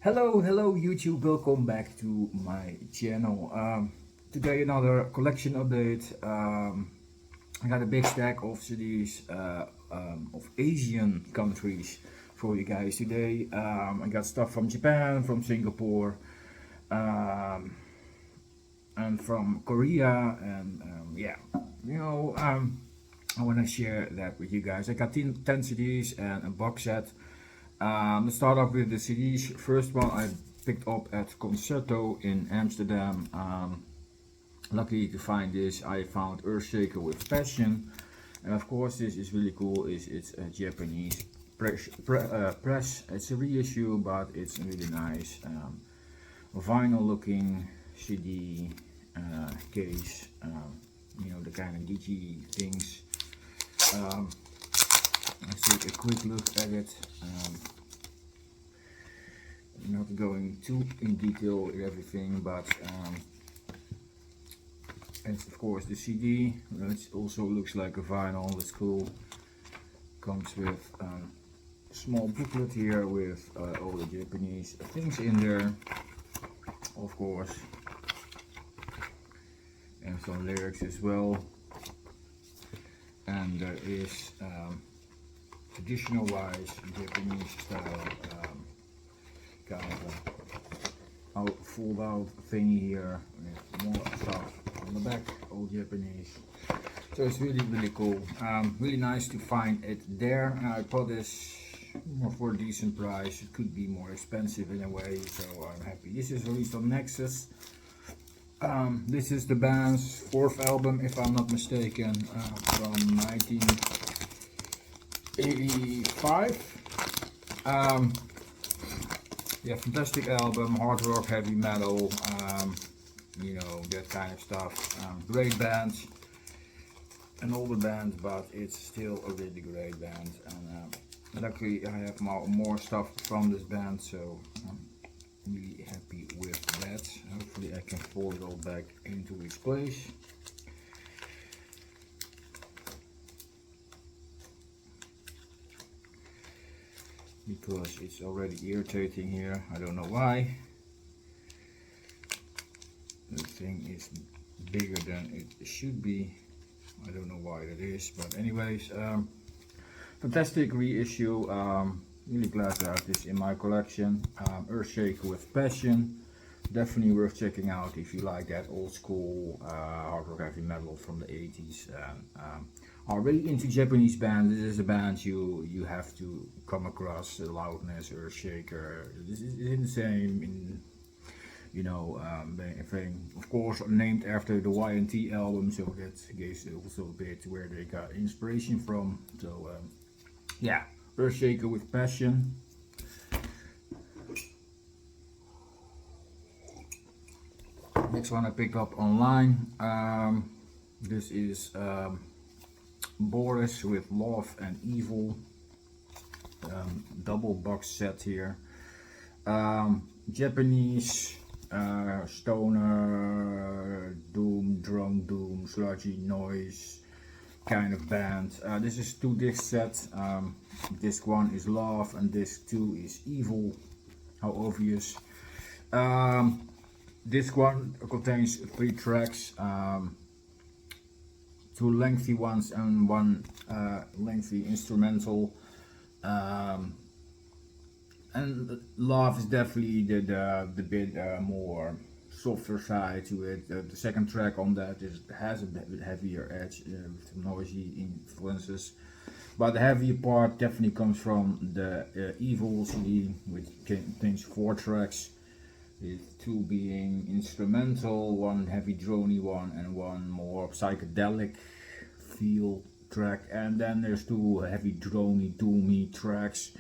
Hello YouTube, welcome back to my channel. Today another collection update. I got a big stack of CDs of Asian countries for you guys today. I got stuff from Japan, from Singapore, and from Korea, and yeah, I want to share that with you guys. I got 10 CDs and a box set. Let's start off with the CDs. First one I picked up at Concerto in Amsterdam. Lucky to find this. I found Earthshaker with Passion, and of course this is really cool. It's a Japanese press. It's a reissue, but it's really nice. Vinyl looking CD case. The kind of digi things. Let's take a quick look at it. Not going too in detail with everything, but and of course the CD. It also looks like a vinyl. That's cool. Comes with a small booklet here with all the Japanese things in there, of course, and some lyrics as well. And there is traditional wise Japanese style kind of a fold out thingy here with more stuff on the back, all Japanese. So it's really cool. Really nice to find it there. I bought this for a decent price. It could be more expensive in a way, so I'm happy. This is released on Nexus. This is the band's 4th album, if I'm not mistaken, from 1985. Yeah, fantastic album, hard rock, heavy metal, that kind of stuff. Great band, an older band, but it's still a really great band. And luckily I have more stuff from this band, so I'm really happy with that. Hopefully I can fold it all back into its place. Because it's already irritating here. I don't know why. The thing is bigger than it should be. I don't know why that is, but anyways, fantastic reissue. Really glad to have this in my collection. Earthshaker with Passion. Definitely worth checking out if you like that old school hard rock heavy metal from the 80s. Are really into Japanese bands. This is a band you have to come across. The Loudness, Earthshaker. This is in the same thing. Of course, named after the YNT album, so that gives also a bit where they got inspiration from. So yeah, Earthshaker with Passion. Next one I picked up online. This is Boris with Love and Evil. Double box set here. Japanese stoner, doom, drone doom, sludgy noise kind of band. This is 2 disc set. Disc 1 is Love and disc 2 is Evil. How obvious. Disc 1 contains 3 tracks. 2 lengthy ones and 1 lengthy instrumental. And Love is definitely the bit more softer side to it. The second track on that has a bit heavier edge with noisy influences. But the heavier part definitely comes from the Evil CD, which contains 4 tracks, with 2 being instrumental, 1 heavy drony one, and 1 more psychedelic feel track. And then there's 2 heavy drony doomy tracks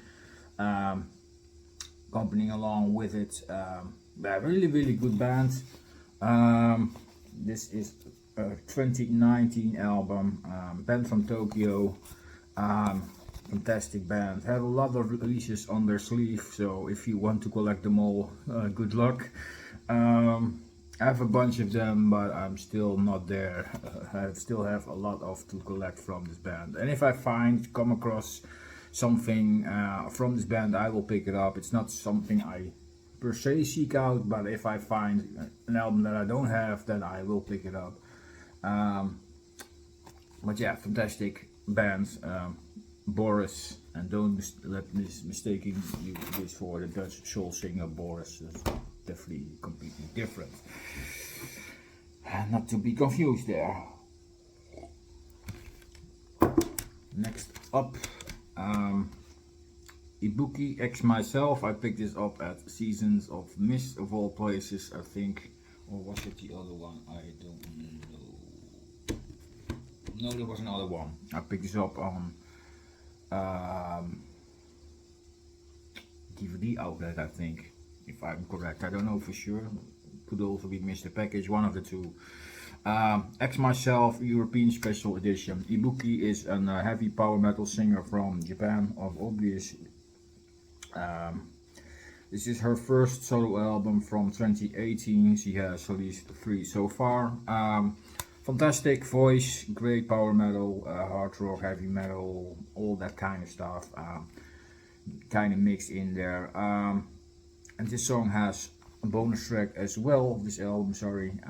accompanying along with it. Really good band. This is a 2019 album, band from Tokyo. Fantastic band. Have a lot of releases on their sleeve, so if you want to collect them all, good luck. I have a bunch of them, but I'm still not there. I still have a lot to collect from this band, and if I come across something from this band, I will pick it up. It's not something I per se seek out, but if I find an album that I don't have, then I will pick it up. But yeah, fantastic bands. Boris, and don't let me mistaking you this for the Dutch soul singer Boris. Is definitely completely different. Not to be confused there. Next up, Ibuki, Exmyself. I picked this up at Seasons of Mist of all places, I think. Or was it the other one? I don't know. No, there was another one. I picked this up on DVD outlet, I think, if I'm correct. I don't know for sure. Could also be Mr. Package, one of the two. Exmyself European Special Edition. Ibuki is a heavy power metal singer from Japan of Aldious. This is her first solo album from 2018. She has released 3 so far. Fantastic voice, great power metal, hard rock, heavy metal, all that kind of stuff, kind of mixed in there. And this song has a bonus track as well. This album, sorry.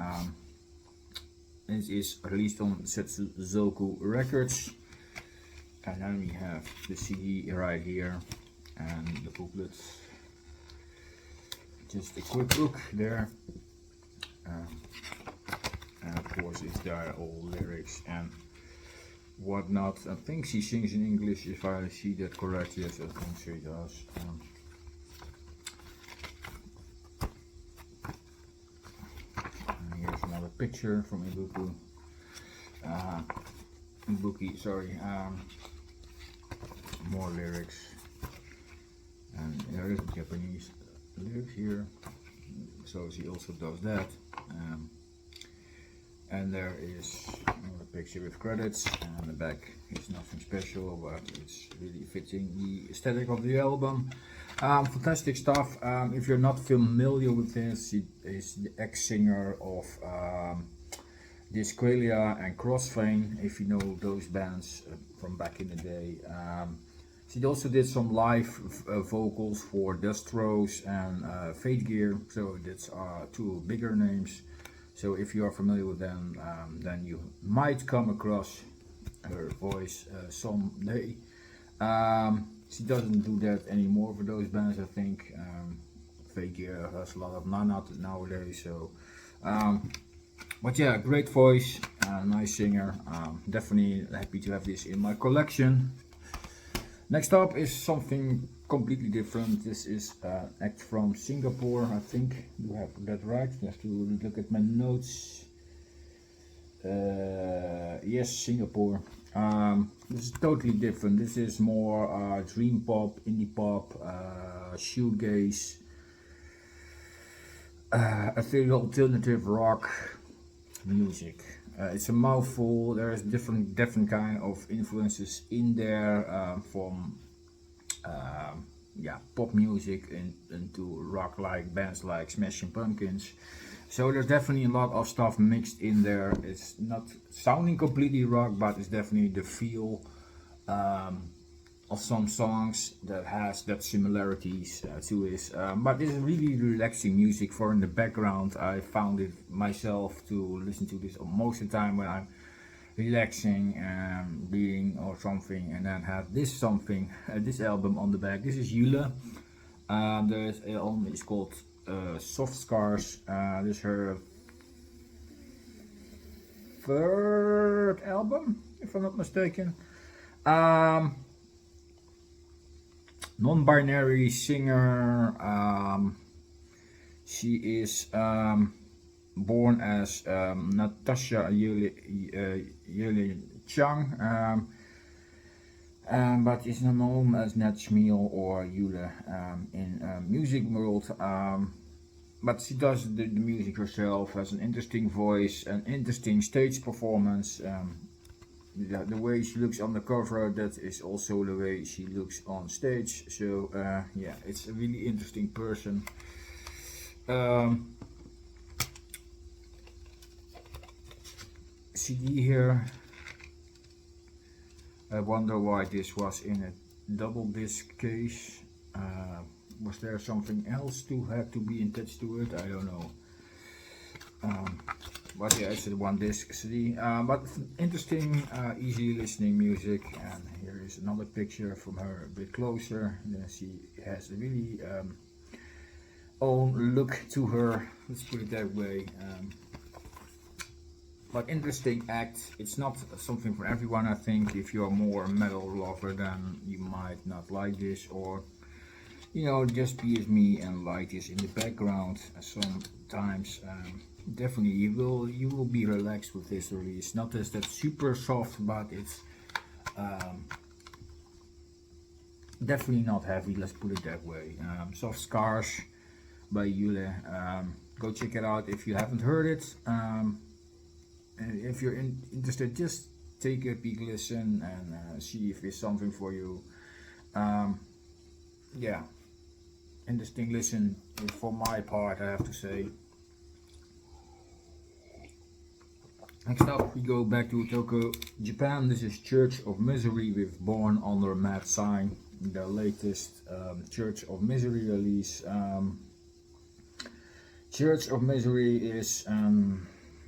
This is released on Setsuzoku Records. And then we have the CD right here and the booklet. Just a quick look there. And of course, it's there all lyrics and whatnot. I think she sings in English, if I see that correct. Yes, I think she does. And here's another picture from Ibuki. Ibuki, sorry. More lyrics, and there is Japanese lyrics here, so she also does that. And there is another picture with credits, and the back is nothing special, but it's really fitting the aesthetic of the album. Fantastic stuff. If you're not familiar with this, she is the ex-singer of Disqualia and Crossfane, if you know those bands from back in the day. She also did some live vocals for Dust Rose and Fate Gear, so that's 2 bigger names. So if you are familiar with them, then you might come across her voice someday. She doesn't do that anymore for those bands, I think. Fate Gear has a lot of nanat nowadays, so. But yeah, great voice, nice singer. Definitely happy to have this in my collection. Next up is something completely different. This is act from Singapore, I think. Do I have that right? I have to look at my notes. Yes, Singapore. This is totally different. This is more dream pop, indie pop, shoegaze, ethereal alternative rock music. It's a mouthful. There's different kind of influences in there, from yeah, pop music into rock, like bands like Smashing Pumpkins. So there's definitely a lot of stuff mixed in there. It's not sounding completely rock, but it's definitely the feel of some songs that has that similarities to this. But this is really relaxing music for in the background. I found it myself to listen to this most of the time when I'm relaxing and reading or something, and then have this this album on the back. This is Yeule. There's an album, it's called Softscars. This is her 3rd album, if I'm not mistaken. Non-binary singer. She is born as Natasha Yeule Chang, but is known as Natchmeal or Yeule in music world. But she does the music herself, has an interesting voice, an interesting stage performance. The way she looks on the cover, that is also the way she looks on stage. So yeah, it's a really interesting person. CD here. I wonder why this was in a double disc case. Was there something else to have to be attached to it? I don't know. But yeah, it's a one disc CD. But interesting, easy listening music. And here is another picture from her a bit closer. She has a really own look to her. Let's put it that way. But interesting act. It's not something for everyone. I think if you're more a metal lover, then you might not like this, or you know, just be as me and like this in the background. Sometimes definitely you will be relaxed with this release. Not as that super soft, but it's definitely not heavy. Let's put it that way. Softscars by Yeule. Go check it out if you haven't heard it. And if you're interested, just take a peek, listen, and see if it's something for you. Yeah, interesting listen for my part, I have to say. Next up, we go back to Tokyo, Japan. This is Church of Misery with Born Under a Mad Sign, the latest Church of Misery release. Church of Misery is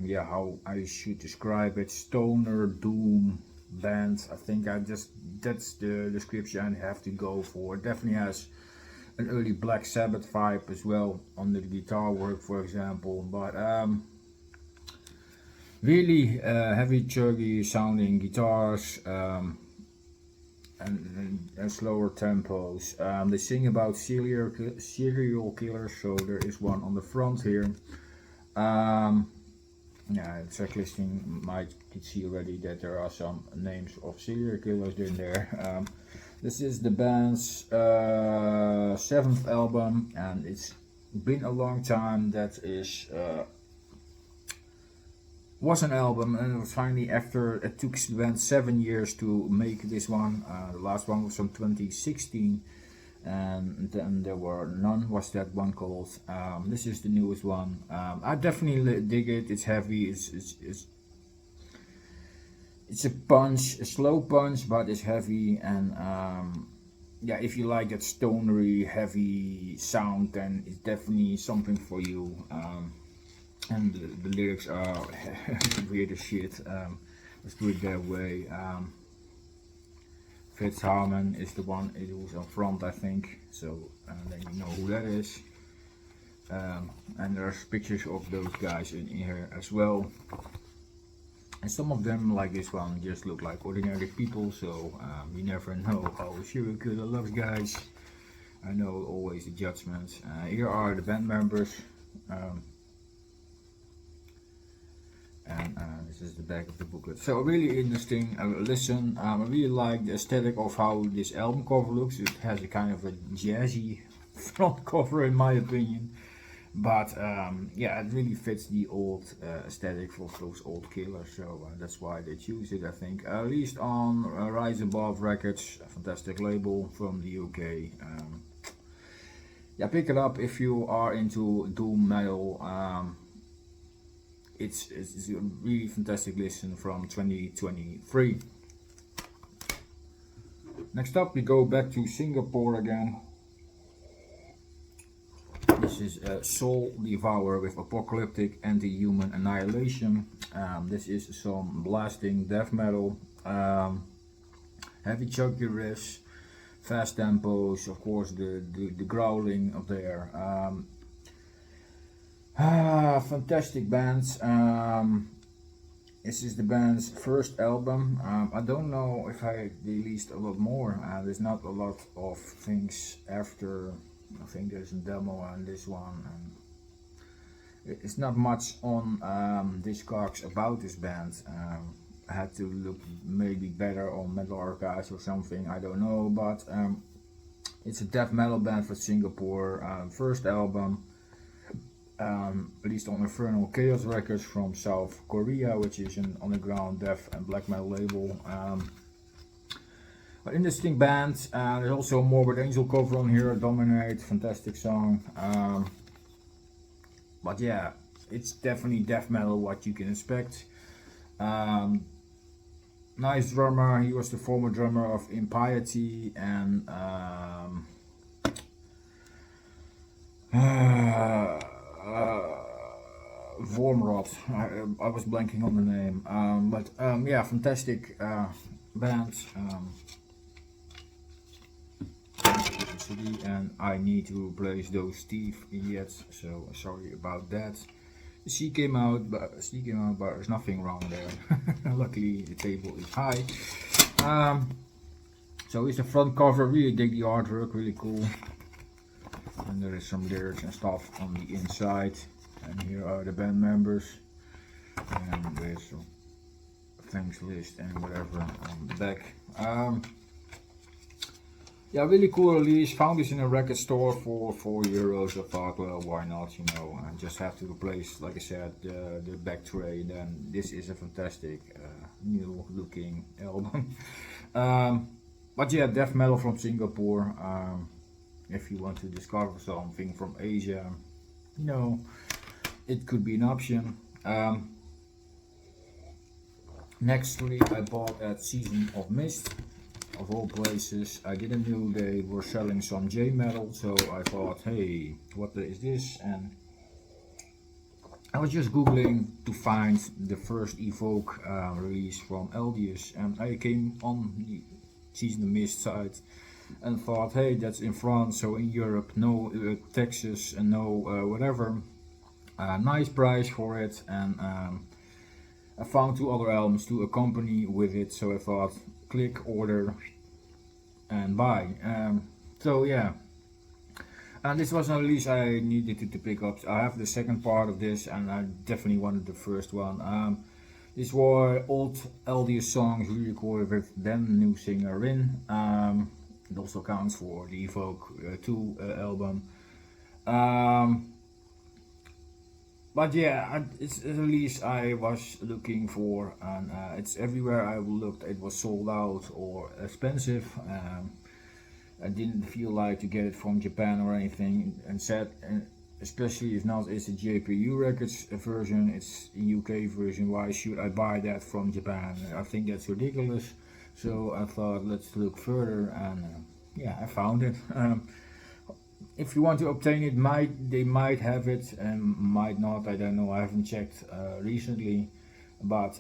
yeah, how I should describe it, stoner doom band. I think that's the description I have to go for. It definitely has an early Black Sabbath vibe as well on the guitar work, for example, but really heavy chuggy sounding guitars, and slower tempos. They sing about serial killers, so there is one on the front here. Yeah, track listing might see already that there are some names of serial killers in there. This is the band's 7th album, and it's been a long time. That is was an album, and it was finally, after it took the band 7 years to make this one. The last one was from 2016. And then there were none, was that one called. This is the newest one. I definitely dig it. It's heavy, it's a punch, a slow punch, but it's heavy. And yeah, if you like that stonery heavy sound, then it's definitely something for you. And the lyrics are weird as shit, let's put it that way. Fitz Harmon is the one who's on front, I think, so then you know who that is. And there's pictures of those guys in here as well. And some of them, like this one, just look like ordinary people, so you never know how a serial killer loves, guys. I know always the judgments. Here are the band members. And this is the back of the booklet. So really interesting listen. I really like the aesthetic of how this album cover looks. It has a kind of a jazzy front cover in my opinion. But yeah, it really fits the old aesthetic of those old killers. So that's why they choose it, I think. Released on Rise Above Records, a fantastic label from the UK. Yeah, pick it up if you are into doom metal. It's a really fantastic listen from 2023. Next up, we go back to Singapore again. This is Soul Devour with Apocalyptic Anti-Human Annihilation. This is some blasting death metal, heavy chunky riffs, fast tempos, of course the growling of there. Fantastic bands. This is the band's first album. I don't know if I released a lot more. There's not a lot of things after. I think there's a demo on this one. It's not much on Discogs about this band. I had to look maybe better on Metal Archives or something. I don't know, but it's a death metal band for Singapore. First album. Released on Infernal Chaos Records from South Korea, which is an underground death and black metal label. But interesting band. There's also a Morbid Angel cover on here, Dominate, fantastic song. But yeah, it's definitely death metal, what you can expect. Nice drummer. He was the former drummer of Impiety and Uh, Vormrod. I was blanking on the name. But yeah, fantastic band. And I need to replace those teeth idiots. So sorry about that. She came out, but there's nothing wrong there. Luckily, the table is high. So it's the front cover. Really dig the artwork. Really cool. And there is some lyrics and stuff on the inside. And here are the band members. And there's some thanks list and whatever on the back. Yeah, really cool release. Found this in a record store for €4. I thought, well, why not? You know, I just have to replace, like I said, the back tray. And then this is a fantastic new looking album. But yeah, death metal from Singapore. If you want to discover something from Asia, you know, it could be an option. Nextly, I bought at Season of Mist. Of all places, I didn't know they were selling some J metal, so I thought, hey, what is this? And I was just googling to find the first Evoke release from Aldious, and I came on the Season of Mist site and thought, hey, that's in France, so in Europe, no taxes and no whatever. Nice price for it, and I found 2 other albums to accompany with it, so I thought, click, order, and buy. So yeah, and this was a release I needed to pick up. I have the second part of this, and I definitely wanted the first one. These were old Aldious songs re-recorded with then new singer Rin. It also counts for the Evoke 2 album. But yeah, it's a release I was looking for, and it's everywhere I looked. It was sold out or expensive. I didn't feel like to get it from Japan or anything, and especially if not it's a JPU Records version, it's a UK version. Why should I buy that from Japan? I think that's ridiculous. So I thought, let's look further, and yeah, I found it. If you want to obtain it, they might have it and might not. I don't know. I haven't checked recently, but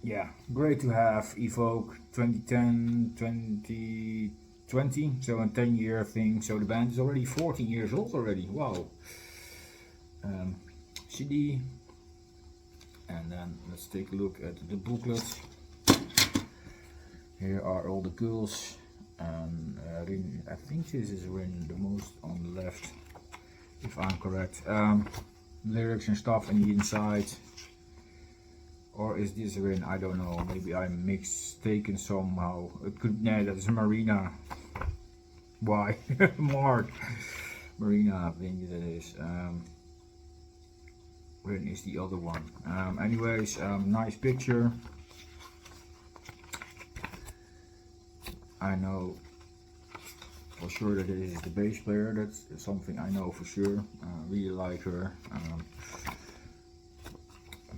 yeah, great to have. Evoke 2010, 2020, so a 10-year thing. So the band is already 14 years old already. Wow. CD, and then let's take a look at the booklet. Here are all the girls. Rin, I think this is Rin the most on the left, if I'm correct. Lyrics and stuff on the inside, or is this Rin? I don't know. Maybe I'm mistaken somehow. It could. Nah, that is Marina. Why? Mark. Marina, I think that is. Rin is the other one. Anyways, nice picture. I know for sure that this is the bass player. That's something I know for sure. Really like her.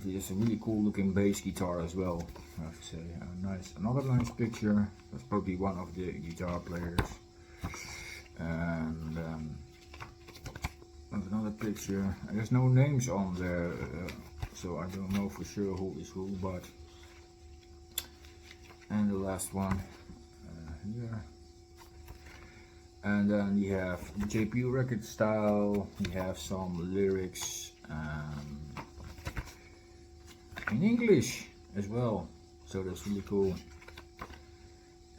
It's a really cool looking bass guitar as well, I have to say. Nice, another nice picture. That's probably one of the guitar players. And another picture. There's no names on there, so I don't know for sure who is who. But and the last one. Here. And then we have JPU record style, we have some lyrics in English as well, so that's really cool.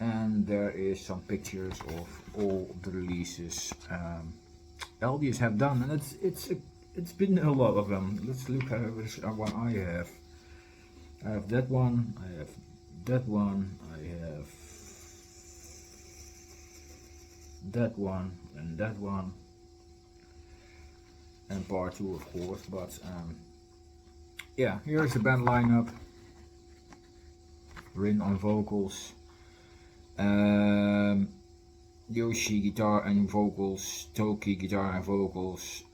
And there is some pictures of all the releases Aldious have done, and it's been a lot of them. Let's look at which one I have. I have that one, I have that one, I have that one, and that one, and part 2 of course. But yeah, here's the band lineup. Rin on vocals, Yoshi guitar and vocals, Toki guitar and vocals,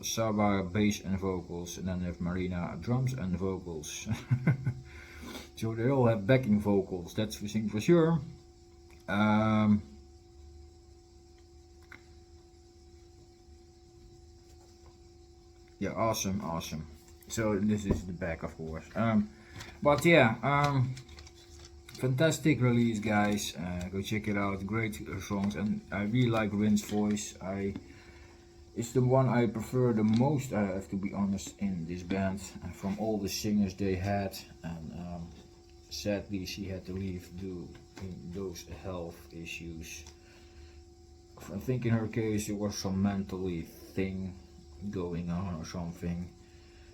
Saba bass and vocals, and then have Marina drums and vocals. So they all have backing vocals, that's for thing for sure. Yeah, awesome, awesome. So this is the back, of course. But yeah, fantastic release, guys. Go check it out. Great songs, and I really like Rin's voice. It's the one I prefer the most. I have to be honest, in this band, from all the singers they had, and sadly she had to leave due to those health issues. I think in her case it was some mentally thing going on or something.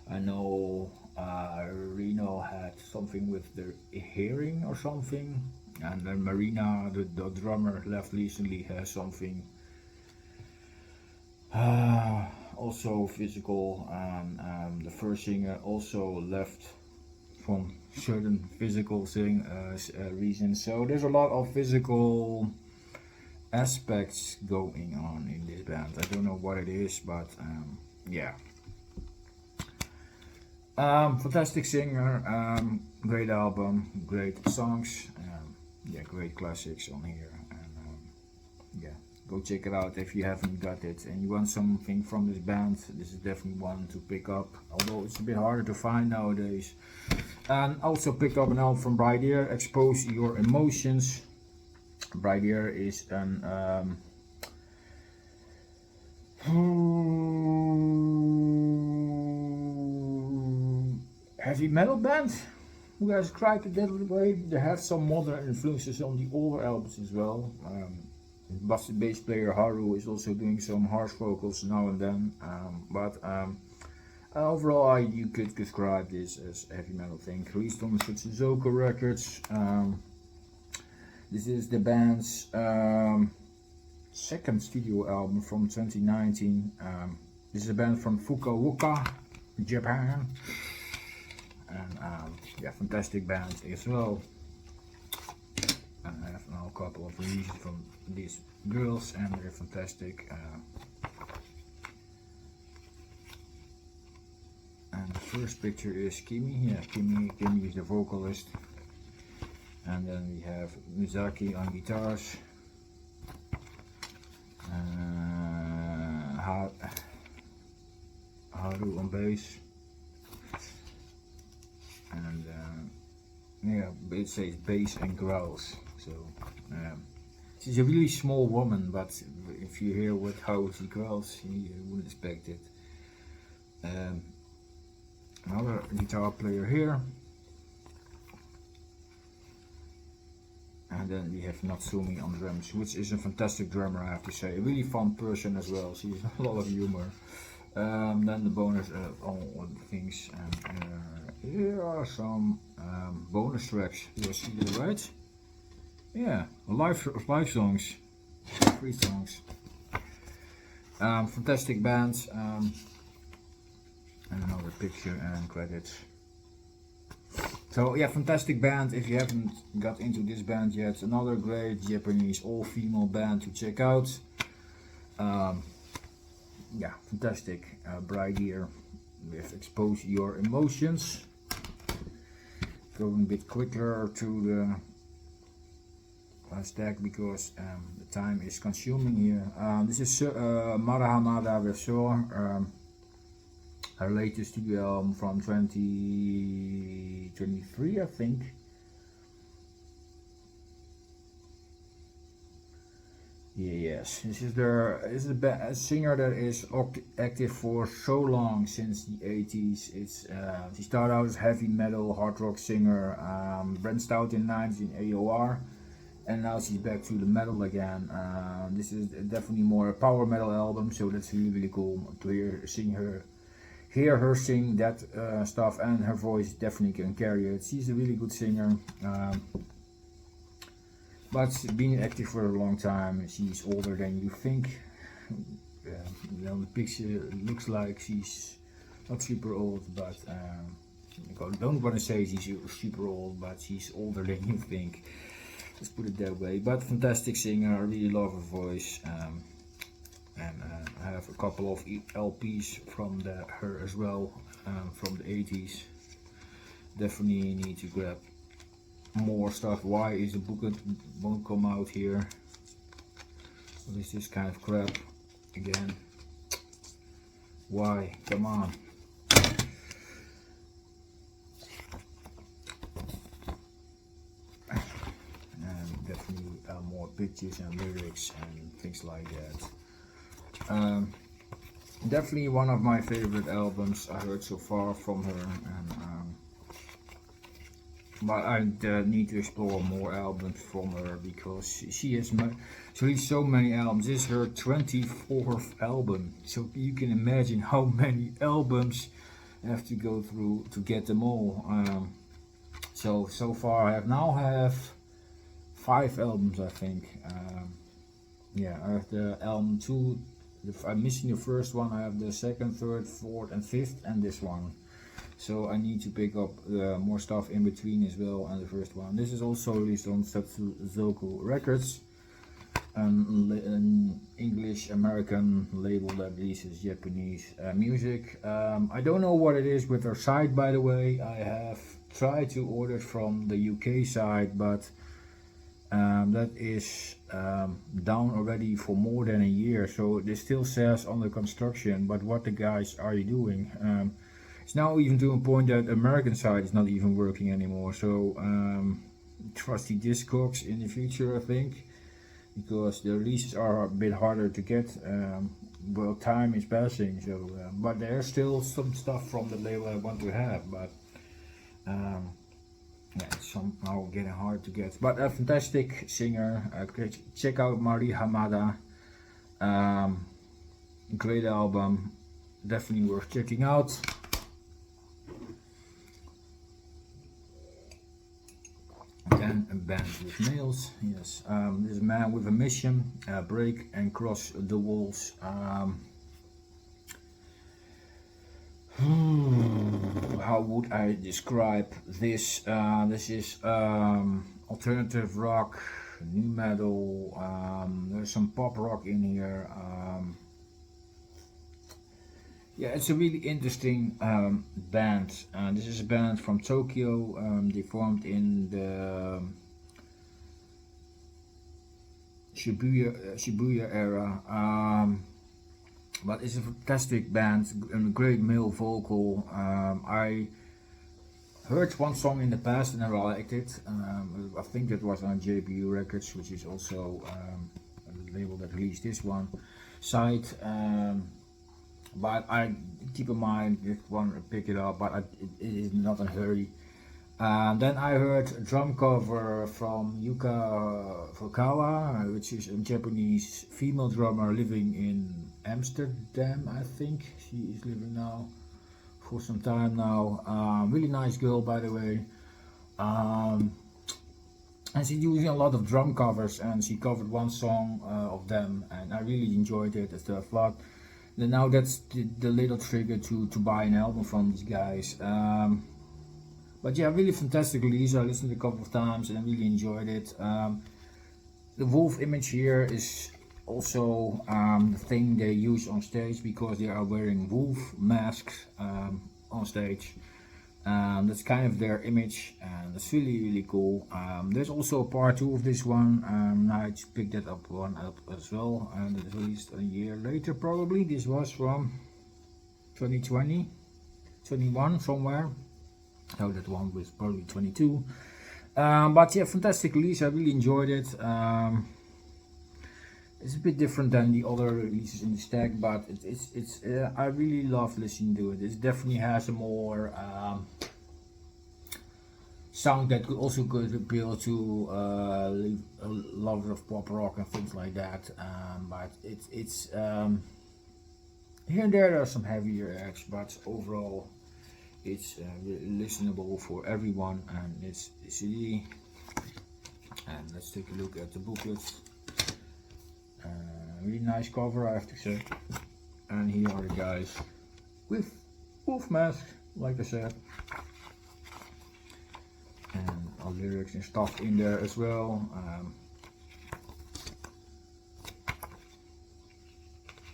I know Reno had something with their hearing or something, and then Marina, the drummer, left recently, has something also physical, and the first singer also left from certain physical reasons. So there's a lot of physical aspects going on in this band. I don't know what it is, but yeah. Fantastic singer, great album, great songs, yeah, great classics on here, and yeah, go check it out if you haven't got it and you want something from this band. This is definitely one to pick up, although it's a bit harder to find nowadays. And also pick up an album from Bridear, Expose Your Emotions. Bridear is an heavy metal band who has tried it that way. They have some modern influences on the older albums as well. Bass player Haru is also doing some harsh vocals now and then, but overall you could describe this as a heavy metal thing. Released on the Softscars Records. This is the band's second studio album from 2019. This is a band from Fukuoka, Japan. And yeah, fantastic band as well. And I have now a couple of releases from these girls, and they're fantastic. And the first picture is Kimi. Yeah, Kimi is the vocalist. And then we have Mizaki on guitars. Haru on bass. And yeah, it says bass and growls. So she's a really small woman, but if you hear how she growls, you wouldn't expect it. Another guitar player here. And then we have Natsumi on drums, which is a fantastic drummer, I have to say. A really fun person as well. She has a lot of humor. Then the bonus all things. And here are some bonus tracks. You see that, right? Yeah, live songs, 3 songs. Fantastic band. And another picture and credits. So yeah, fantastic band. If you haven't got into this band yet, another great Japanese all-female band to check out. Yeah, fantastic. Bridear with Expose Your Emotions. Going a bit quicker to the last tag because the time is consuming here. This is Hamada with Soar. Her latest studio album from 2023, I think. Yes, this is a singer that is active for so long, since the 80s. She started out as heavy metal, hard rock singer, branched out in 90s in AOR, and now she's back to the metal again. This is definitely more a power metal album, so that's really cool to hear her sing that stuff, and her voice definitely can carry it. She's a really good singer, but being active for a long time. She's older than you think. The picture looks like she's not super old, but I don't want to say she's super old, but she's older than you think. Let's put it that way. But fantastic singer, I really love her voice. And I have a couple of LPs from her as well, from the 80s. Definitely need to grab more stuff. Why is the book won't come out here? What is this kind of crap again? Why? Come on. And definitely more pictures and lyrics and things like that. Definitely one of my favorite albums I heard so far from her, and but I need to explore more albums from her because she released so many albums. This is her 24th album, so you can imagine how many albums I have to go through to get them all. So far I have 5 albums, I think. Yeah, I have the album 2. I'm missing the first one. I have the 2nd, 3rd, 4th, and 5th, and this one. So I need to pick up more stuff in between as well, and the first one. This is also released on Softscars Records, an English American label that releases Japanese music. I don't know what it is with their site, by the way. I have tried to order from the UK side, but that is down already for more than a year. So it still says under construction, but what the guys are you doing? It's now even to a point that American side is not even working anymore. So trusty Discogs in the future, I think, because the releases are a bit harder to get. Well, time is passing. So, but there's still some stuff from the label I want to have, but yeah, it's somehow getting hard to get. But a fantastic singer. Check out Hamada. Great album, definitely worth checking out. Then a band with nails. Yes, this is a man with a mission: break and cross the walls. How would I describe this? This is alternative rock, new metal. There's some pop rock in here. Yeah, it's a really interesting band. This is a band from Tokyo. They formed in the Shibuya era. But it's a fantastic band and a great male vocal. I heard one song in the past and I liked it. I think that was on JPU Records, which is also a label that released this one side. But I keep in mind if one pick it up, but it is not a hurry. Then I heard a drum cover from Yuka Fukawa, which is a Japanese female drummer living in Amsterdam, I think. She is living now for some time now. Really nice girl, by the way. And she's using a lot of drum covers, and she covered one song of them, and I really enjoyed it and stuff. But now that's the little trigger to buy an album from these guys. But yeah, really fantastic release. I listened to it a couple of times and I really enjoyed it. The wolf image here is also the thing they use on stage because they are wearing wolf masks on stage. That's kind of their image, and it's really cool. There's also a part 2 of this one. I just picked that up as well, and it's released a year later probably. This was from 2020, 21 somewhere. Oh, that one was probably 22. But yeah, fantastic release. I really enjoyed it. It's a bit different than the other releases in the stack, but it's I really love listening to it. It definitely has a more sound that could appeal to a lover of pop rock and things like that. But it's here and there are some heavier acts, but overall it's listenable for everyone, and it's really. And let's take a look at the booklet. Really nice cover, I have to say. And here are the guys with wolf masks, like I said. And all lyrics and stuff in there as well.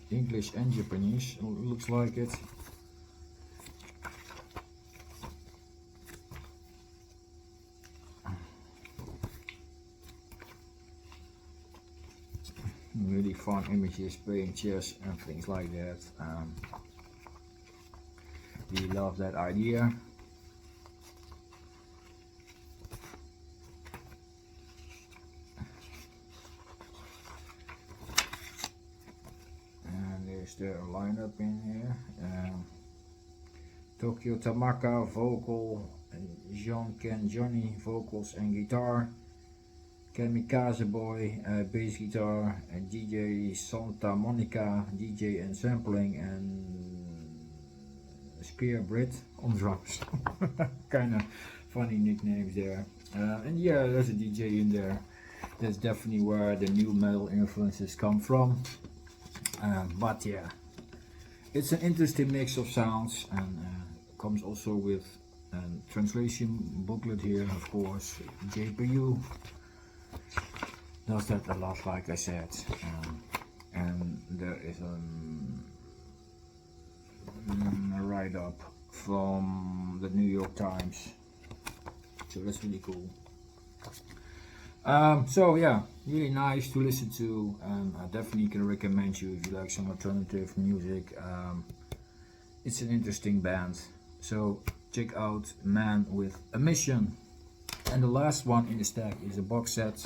English and Japanese, looks like it. Really fun images, playing chess and things like that. really love that idea. And there's the lineup in here. Tokyo Tamaka vocal, Jean Ken Johnny vocals and guitar, Kamikaze Boy bass guitar, and DJ Santa Monica DJ and sampling, and Spear Brit on drums. Kinda funny nicknames there. And yeah, there's a DJ in there. That's definitely where the new metal influences come from. But yeah, it's an interesting mix of sounds, and comes also with a translation booklet here, of course. JPU does that a lot, like I said, and there is a write-up from the New York Times, so that's really cool. So yeah, really nice to listen to, and I definitely can recommend you if you like some alternative music. It's an interesting band, so check out Man with a Mission. And the last one in the stack is a box set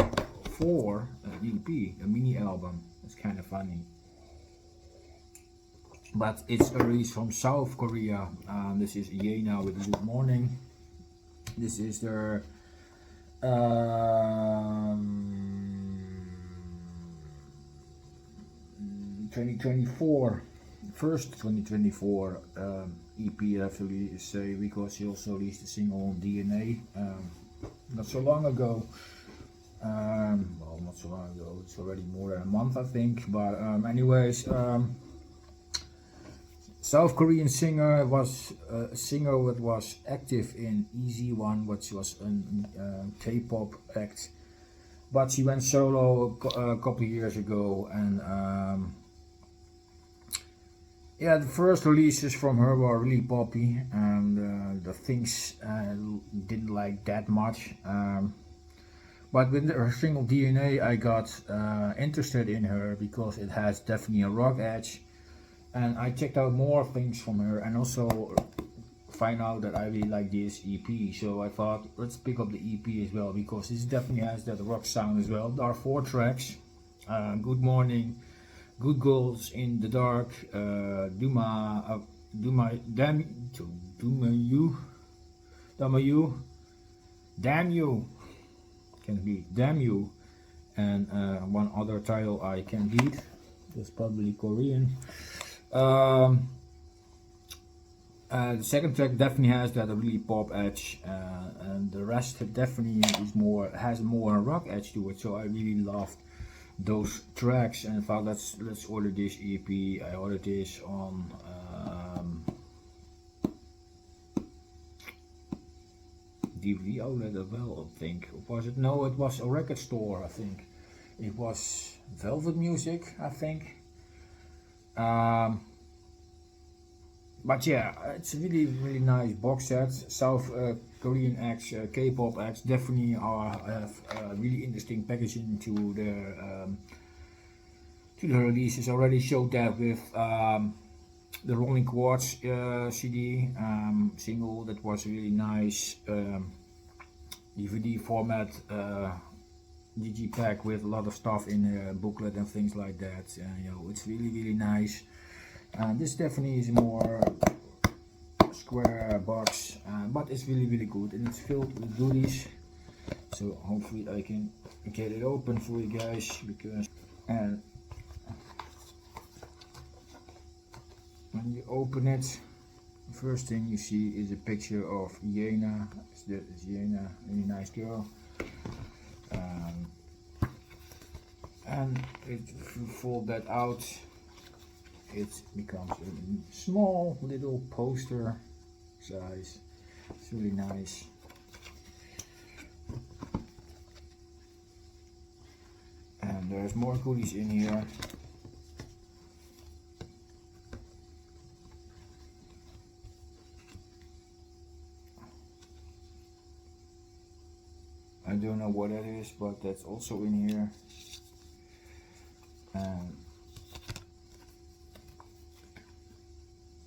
for an EP, a mini album. It's kind of funny, but it's a release from South Korea. This is YENA with Good Morning. This is their 2024, first 2024 EP, I have to say, because he also released a single on DNA not so long ago. Well, not so long ago, it's already more than a month, I think. But anyways, South Korean singer, was a singer that was active in EZ1, which was a K-pop act, but she went solo a couple of years ago, and yeah, the first releases from her were really poppy, and the things didn't like that much. But with her single DNA, I got interested in her because it has definitely a rock edge, and I checked out more things from her, and also find out that I really like this EP. So I thought, let's pick up the EP as well, because this definitely has that rock sound as well. There are 4 tracks: Good Morning, Good Girls in the Dark, Damn You, can be Damn You, and one other title I can read. It's probably Korean. The second track definitely has that really pop edge, and the rest definitely has more rock edge to it. So I really loved those tracks, and I thought let's order this EP. I ordered this on DVD outlet as well, I think. Was it? No, it was a record store, I think. It was Velvet Music, I think. But yeah, it's a really nice box set. South Korean acts, K-pop acts definitely have really interesting packaging to the releases. I already showed that with the Rolling Quartz CD single. That was really nice DVD format digipack with a lot of stuff in the booklet and things like that. You know, it's really nice. This definitely is more square box, but it's really good, and it's filled with goodies. So hopefully I can get it open for you guys, because when you open it, the first thing you see is a picture of YENA. That is YENA, really nice girl. And if you fold that out, it becomes a small little poster size. It's really nice. And there's more goodies in here. I don't know what that is, but that's also in here.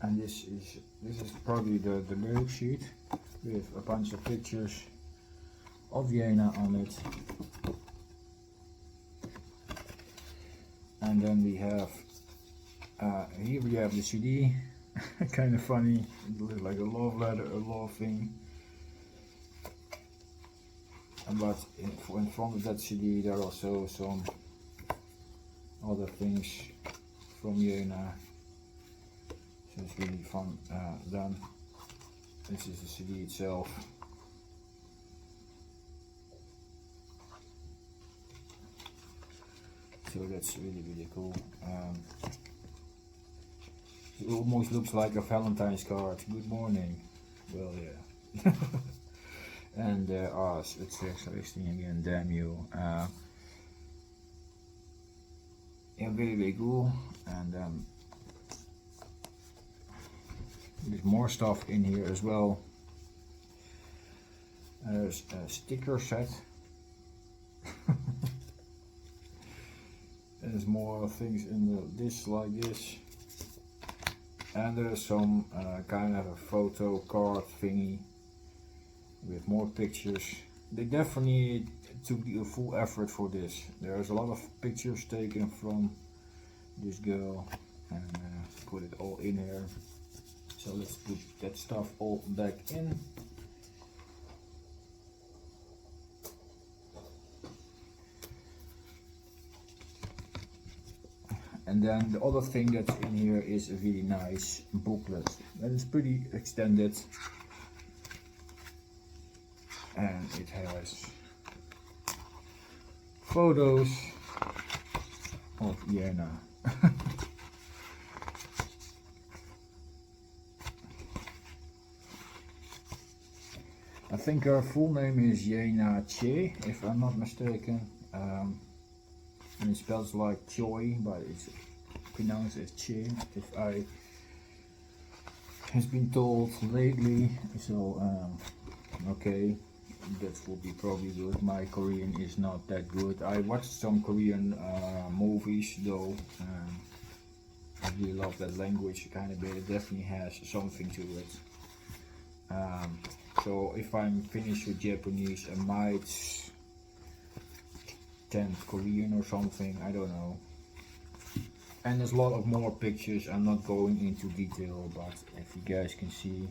And this is probably the lyric sheet with a bunch of pictures of YENA on it. And then we have here we have the CD. Kind of funny, it looks like a love letter, a love thing. But in front of that CD there are also some other things from YENA. So it's really fun done. This is the CD itself. So that's really cool. It almost looks like a Valentine's card. Good morning. Well, yeah. And it's listening again. Damn you. Yeah, very cool. And there's more stuff in here as well. There's a sticker set. There's more things in this like this. And there's some kind of a photo card thingy with more pictures. They definitely took the full effort for this. There's a lot of pictures taken from this girl and put it all in here. So let's put that stuff all back in. And then the other thing that's in here is a really nice booklet. That is pretty extended. And it has photos of YENA. I think her full name is YENA Che, if I'm not mistaken. And it spells like Choi, but it's pronounced as Che, if I has been told lately. So okay, that would be probably good. My Korean is not that good. I watched some Korean movies though. I really love that language kind of bit. It definitely has something to it. So if I'm finished with Japanese, I might Korean or something, I don't know. And there's a lot of more pictures. I'm not going into detail, but if you guys can see,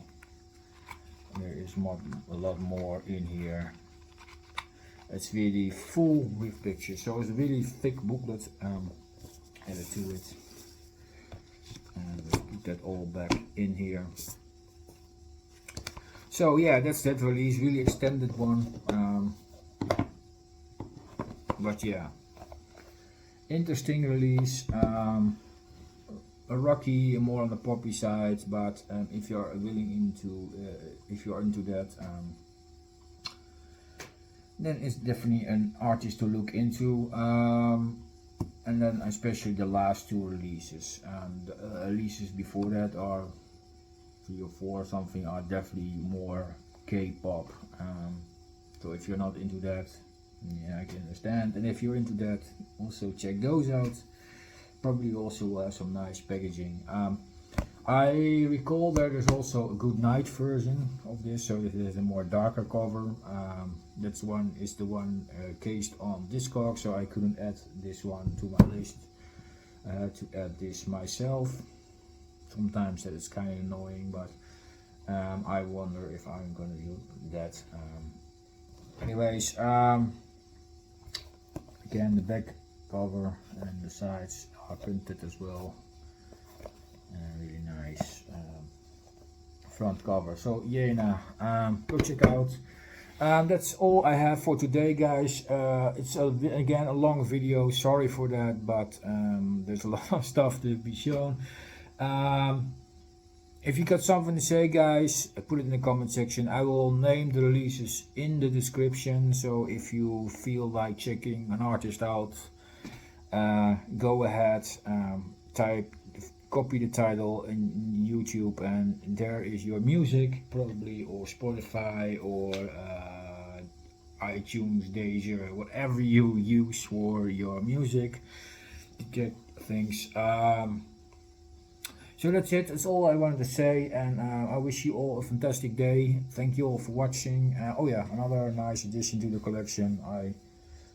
there is a lot more in here. It's really full with pictures, so it's a really thick booklet added to it. And let's put that all back in here. So yeah, that's that release, really extended one. But yeah, interesting release. A rocky, more on the poppy side, but if you're into that, then it's definitely an artist to look into. And then especially the last two releases. The releases before that are 3 or 4 or something, are definitely more K-pop. So if you're not into that, yeah, I can understand. And if you're into that, also check those out. Probably also have some nice packaging. I recall there's also a good night version of this, so it is a more darker cover. That's one is the one cased on Discog, so I couldn't add this one to my list. I had to add this myself. Sometimes that is kind of annoying, but I wonder if I'm gonna do that. Anyways, again, the back cover and the sides are printed as well. Really nice front cover. So YENA, go check out. That's all I have for today, guys. It's again a long video. Sorry for that, but there's a lot of stuff to be shown. If you got something to say, guys, put it in the comment section. I will name the releases in the description, so if you feel like checking an artist out, go ahead, copy the title in YouTube, and there is your music, probably, or Spotify, or iTunes, Deezer, whatever you use for your music to get things. So that's it. That's all I wanted to say, and I wish you all a fantastic day. Thank you all for watching. Oh yeah, another nice addition to the collection. I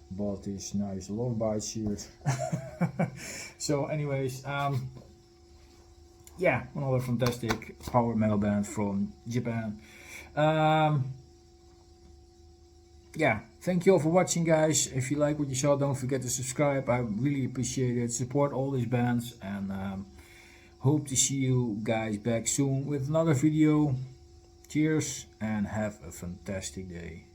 bought this nice lullaby shirt. So, anyways, yeah, another fantastic power metal band from Japan. Yeah, thank you all for watching, guys. If you like what you saw, don't forget to subscribe. I really appreciate it. Support all these bands, and hope to see you guys back soon with another video. Cheers and have a fantastic day.